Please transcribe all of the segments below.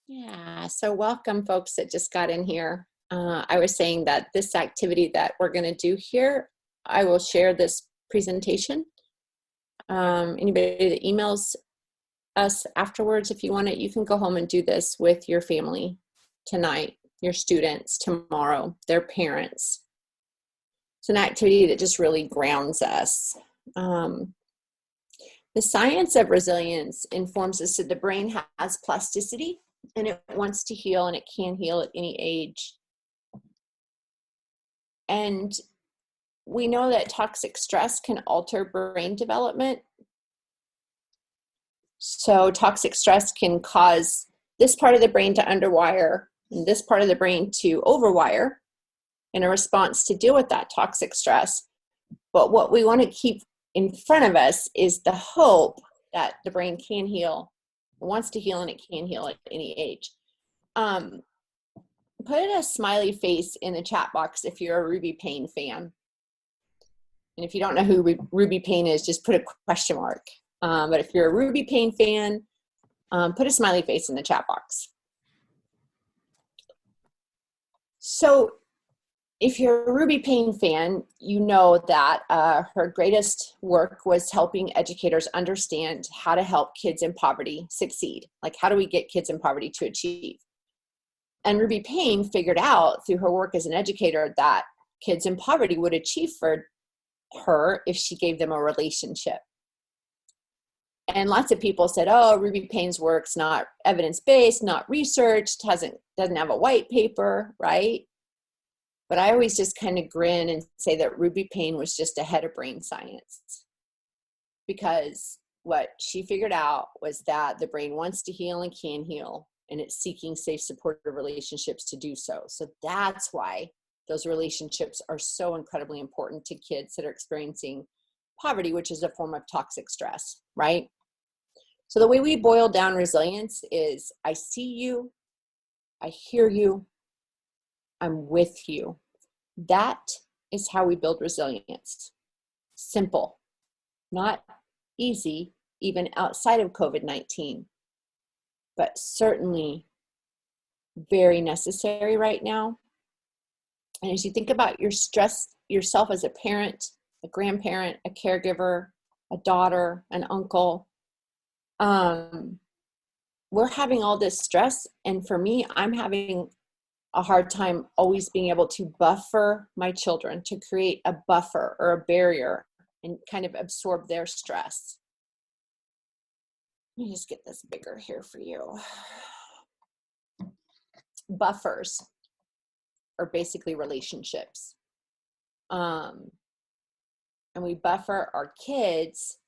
Yeah, so welcome folks that just got in here. I was saying that this activity that we're going to do here, I will share this presentation. Anybody that emails us afterwards, if you want it, you can go home and do this with your family tonight, your students tomorrow, their parents. It's an activity that just really grounds us. The science of resilience informs us that the brain has plasticity and it wants to heal, and it can heal at any age. And we know that toxic stress can alter brain development. So toxic stress can cause this part of the brain to underwire and this part of the brain to overwire in a response to deal with that toxic stress. But what we want to keep in front of us is the hope that the brain can heal, wants to heal, and it can heal at any age. Put a smiley face in the chat box if you're a Ruby Payne fan. And if you don't know who Ruby Payne is, just put a question mark. But if you're a Ruby Payne fan, put a smiley face in the chat box. So if you're a Ruby Payne fan, you know that her greatest work was helping educators understand how to help kids in poverty succeed. Like, how do we get kids in poverty to achieve? And Ruby Payne figured out through her work as an educator that kids in poverty would achieve for her if she gave them a relationship. And lots of people said, oh, Ruby Payne's work's not evidence-based, not researched, doesn't have a white paper, right? But I always just kind of grin and say that Ruby Payne was just ahead of brain science, because what she figured out was that the brain wants to heal and can heal, and it's seeking safe, supportive relationships to do so. So that's why those relationships are so incredibly important to kids that are experiencing poverty, which is a form of toxic stress, right? So the way we boil down resilience is I see you, I hear you, I'm with you. That is how we build resilience. Simple, not easy, even outside of COVID-19, but certainly very necessary right now. And as you think about yourself as a parent, a grandparent, a caregiver, a daughter, an uncle, we're having all this stress. And for me, I'm having a hard time always being able to buffer my children, to create a buffer or a barrier and kind of absorb their stress. Let me just get this bigger here for you. Buffers are basically relationships. And we buffer our kids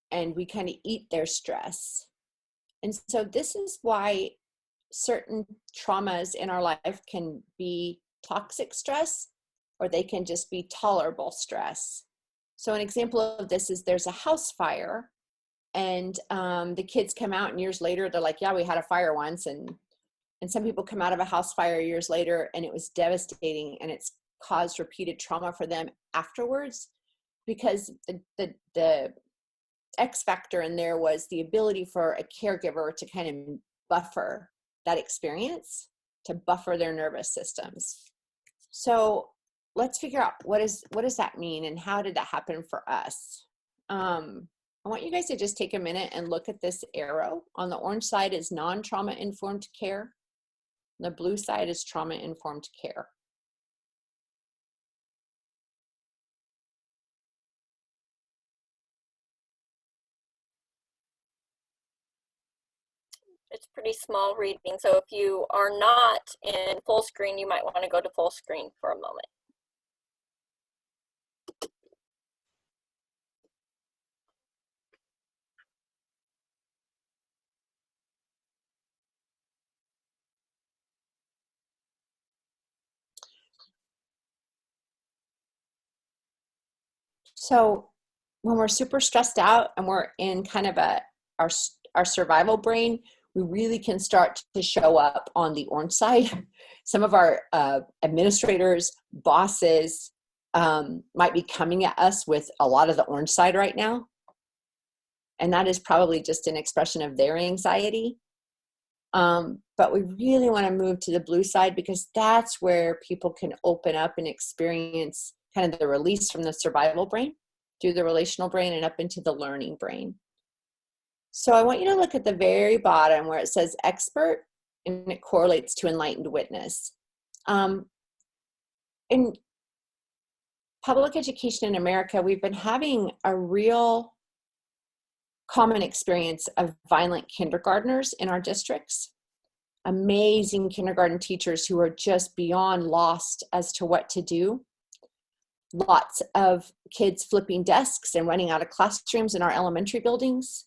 and we kind of eat their stress. And so this is why certain traumas in our life can be toxic stress, or they can just be tolerable stress. So an example of this is there's a house fire, and the kids come out, and years later they're like, yeah, we had a fire once. And some people come out of a house fire years later and it was devastating, and it's caused repeated trauma for them afterwards, because the X factor in there was the ability for a caregiver to kind of buffer that experience, to buffer their nervous systems. So let's figure out what does that mean, and how did that happen for us? I want you guys to just take a minute and look at this arrow. On the orange side is non-trauma informed care. The blue side is trauma informed care. It's pretty small reading, so if you are not in full screen, you might want to go to full screen for a moment. So when we're super stressed out and we're in kind of our survival brain, we really can start to show up on the orange side. Some of our administrators, bosses might be coming at us with a lot of the orange side right now. And that is probably just an expression of their anxiety. But we really want to move to the blue side because that's where people can open up and experience kind of the release from the survival brain through the relational brain and up into the learning brain. So I want you to look at the very bottom where it says expert, and it correlates to enlightened witness. In public education in America, we've been having a real common experience of violent kindergartners in our districts. Amazing kindergarten teachers who are just beyond lost as to what to do. Lots of kids flipping desks and running out of classrooms in our elementary buildings.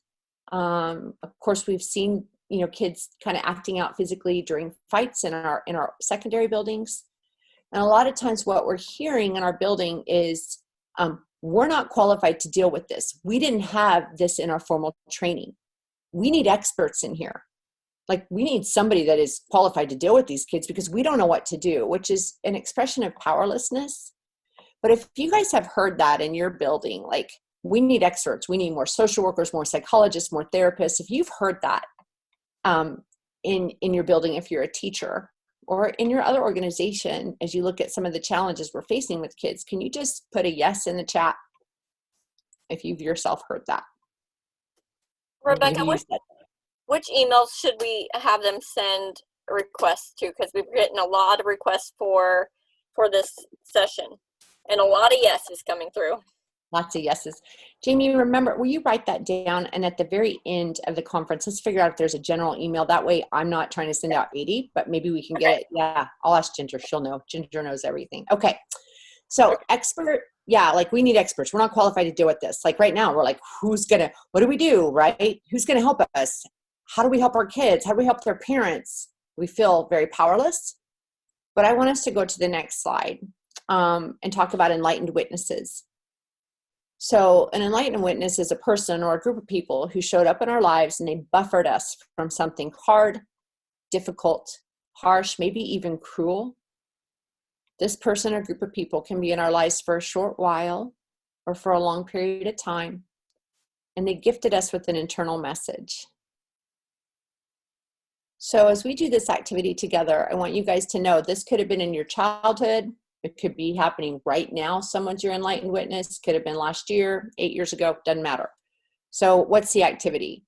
Of course, we've seen, kids kind of acting out physically during fights in our secondary buildings. And a lot of times what we're hearing in our building is, we're not qualified to deal with this. We didn't have this in our formal training. We need experts in here. Like, we need somebody that is qualified to deal with these kids because we don't know what to do, which is an expression of powerlessness. But if you guys have heard that in your building, like, we need experts, we need more social workers, more psychologists, more therapists. If you've heard that in your building, if you're a teacher or in your other organization, as you look at some of the challenges we're facing with kids, can you just put a yes in the chat if you've yourself heard that? Rebecca, which emails should we have them send requests to? Because we've written a lot of requests for this session, and a lot of yeses coming through. Lots of yeses. Jamie, remember, will you write that down? And at the very end of the conference, let's figure out if there's a general email. That way I'm not trying to send out 80, but maybe we can get it. Yeah, I'll ask Ginger. She'll know. Ginger knows everything. Okay. So expert, yeah, like, we need experts. We're not qualified to deal with this. Like, right now, we're like, what do we do, right? Who's going to help us? How do we help our kids? How do we help their parents? We feel very powerless. But I want us to go to the next slide and talk about enlightened witnesses. So an enlightened witness is a person or a group of people who showed up in our lives and they buffered us from something hard, difficult, harsh, maybe even cruel. This person or group of people can be in our lives for a short while or for a long period of time, and they gifted us with an internal message. So as we do this activity together, I want you guys to know this could have been in your childhood. It could be happening right now. Someone's your enlightened witness. Could have been last year, 8 years ago, doesn't matter. So what's the activity?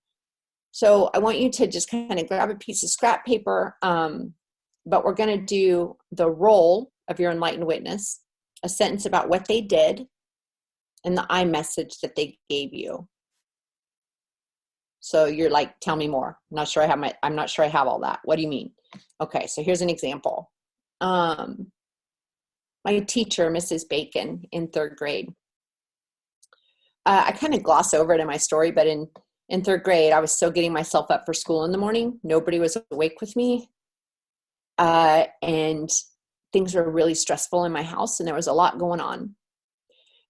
So I want you to just kind of grab a piece of scrap paper, but we're going to do the role of your enlightened witness, a sentence about what they did, and the I message that they gave you. So you're like, tell me more. I'm not sure I have all that. What do you mean? Okay, so here's an example. My teacher, Mrs. Bacon, in 3rd grade. I kind of gloss over it in my story, but in 3rd grade, I was still getting myself up for school in the morning. Nobody was awake with me. And things were really stressful in my house, and there was a lot going on.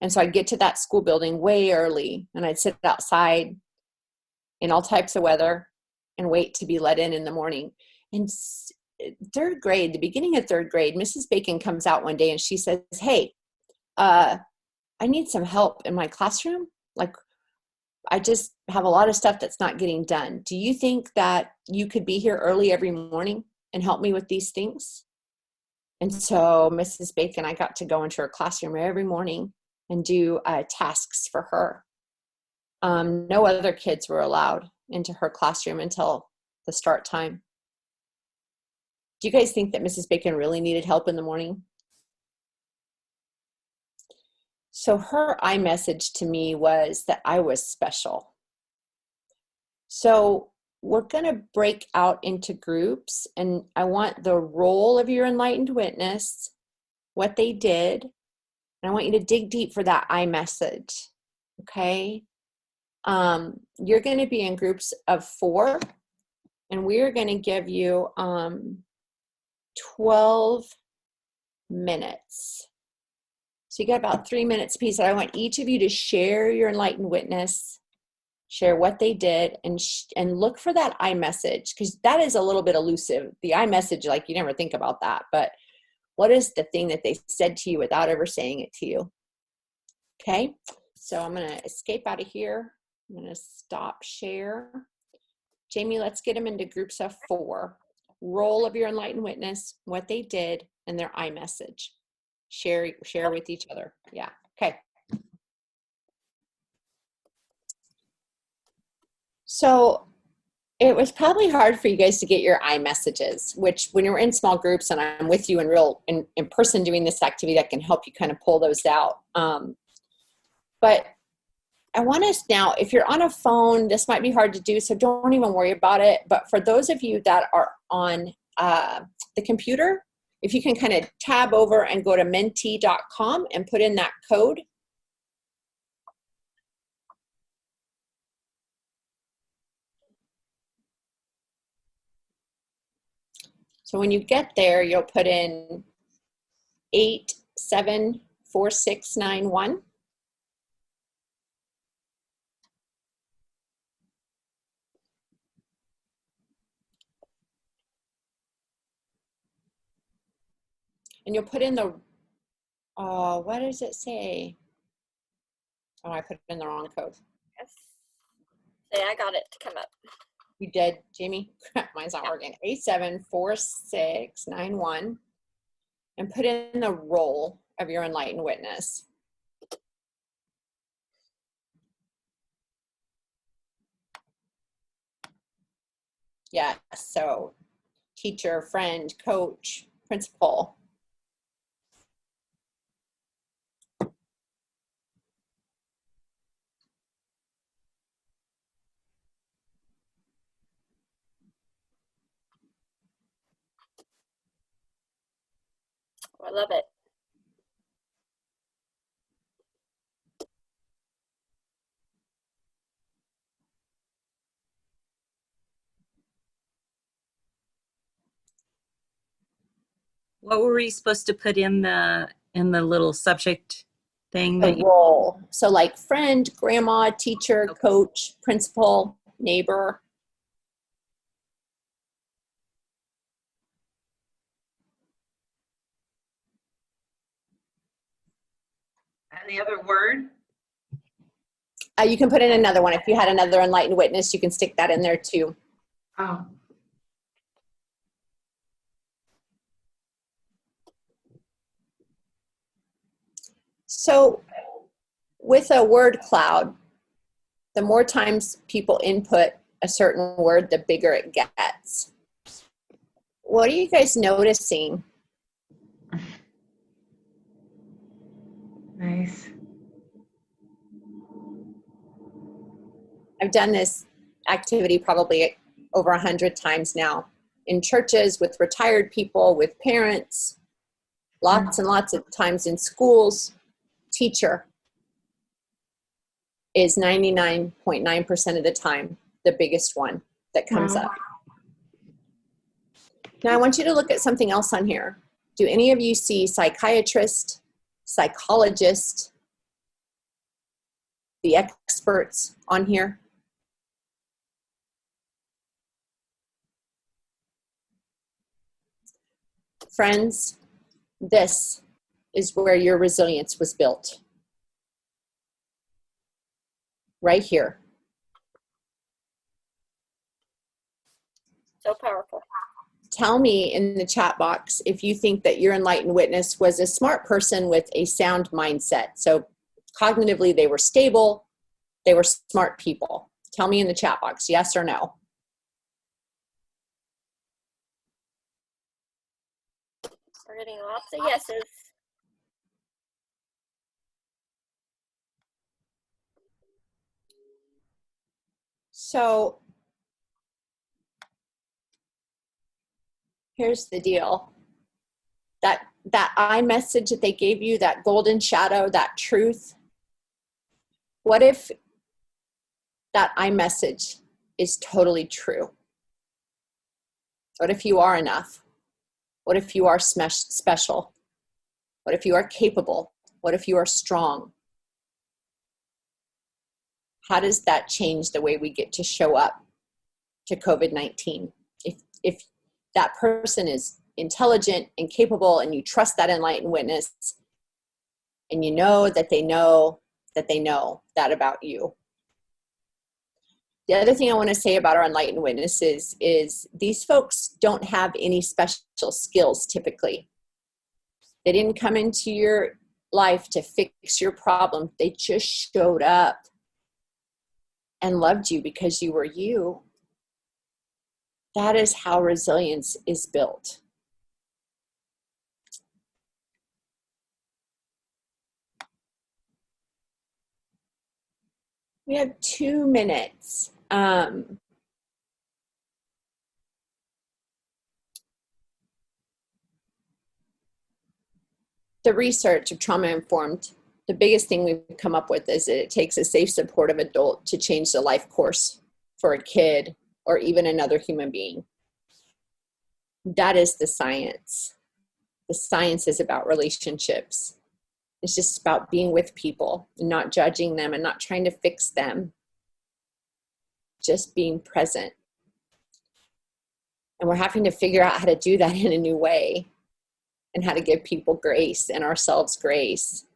And so I'd get to that school building way early, and I'd sit outside in all types of weather and wait to be let in the morning. And 3rd grade, the beginning of 3rd grade, Mrs. Bacon comes out one day and she says, hey, I need some help in my classroom. Like, I just have a lot of stuff that's not getting done. Do you think that you could be here early every morning and help me with these things? And so Mrs. Bacon, I got to go into her classroom every morning and do tasks for her. No other kids were allowed into her classroom until the start time. Do you guys think that Mrs. Bacon really needed help in the morning? So her I message to me was that I was special. So we're going to break out into groups, and I want the role of your enlightened witness, what they did, and I want you to dig deep for that I message, okay? You're going to be in groups of 4, and we're going to give you 12 minutes. So you got about 3 minutes apiece. I want each of you to share your enlightened witness, share what they did, and look for that I message, because that is a little bit elusive. The I message, like, you never think about that, but what is the thing that they said to you without ever saying it to you? Okay, so I'm going to escape out of here. I'm going to stop share. Jamie, let's get them into groups of 4. Role of your enlightened witness, what they did, and their iMessage. Share with each other. Yeah. Okay. So it was probably hard for you guys to get your iMessages, which when you're in small groups and I'm with you in person doing this activity, that can help you kind of pull those out. But I want us now, if you're on a phone, this might be hard to do, so don't even worry about it. But for those of you that are on the computer, if you can kind of tab over and go to mentee.com and put in that code. So when you get there, you'll put in 874691. And you'll put in the, what does it say? Oh, I put in the wrong code. Yes. Yeah, I got it to come up. You did, Jamie? Mine's not working. 874691. And put in the role of your enlightened witness. Yeah, so teacher, friend, coach, principal. I love it. What were we supposed to put in the little subject thing? The role. So like friend, grandma, teacher, coach, principal, neighbor. And the other word? You can put in another one. If you had another enlightened witness, you can stick that in there too. Oh. So with a word cloud, the more times people input a certain word, the bigger it gets. What are you guys noticing? Nice. I've done this activity probably over 100 times now in churches, with retired people, with parents, lots and lots of times in schools. Teacher is 99.9% of the time the biggest one that comes up. Now I want you to look at something else on here. Do any of you see psychiatrist, psychologist, the experts on here? Friends, this is where your resilience was built. Right here. So powerful. Tell me in the chat box if you think that your enlightened witness was a smart person with a sound mindset. So cognitively, they were stable, they were smart people. Tell me in the chat box, yes or no. We're getting lots of yeses. So here's the deal. That iMessage that they gave you, that golden shadow, that truth, what if that iMessage is totally true? What if you are enough? What if you are special? What if you are capable? What if you are strong? How does that change the way we get to show up to COVID-19? If that person is intelligent and capable, and you trust that enlightened witness, and you know that they know that they know that about you. The other thing I want to say about our enlightened witnesses is these folks don't have any special skills typically. They didn't come into your life to fix your problem. They just showed up and loved you because you were you. That is how resilience is built. We have 2 minutes. The research of trauma-informed, the biggest thing we've come up with is that it takes a safe, supportive adult to change the life course for a kid or even another human being. That is the science. The science is about relationships. It's just about being with people and not judging them and not trying to fix them. Just being present. And we're having to figure out how to do that in a new way and how to give people grace and ourselves grace.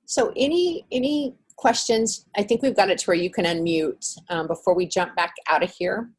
So any questions? I think we've got it to where you can unmute before we jump back out of here.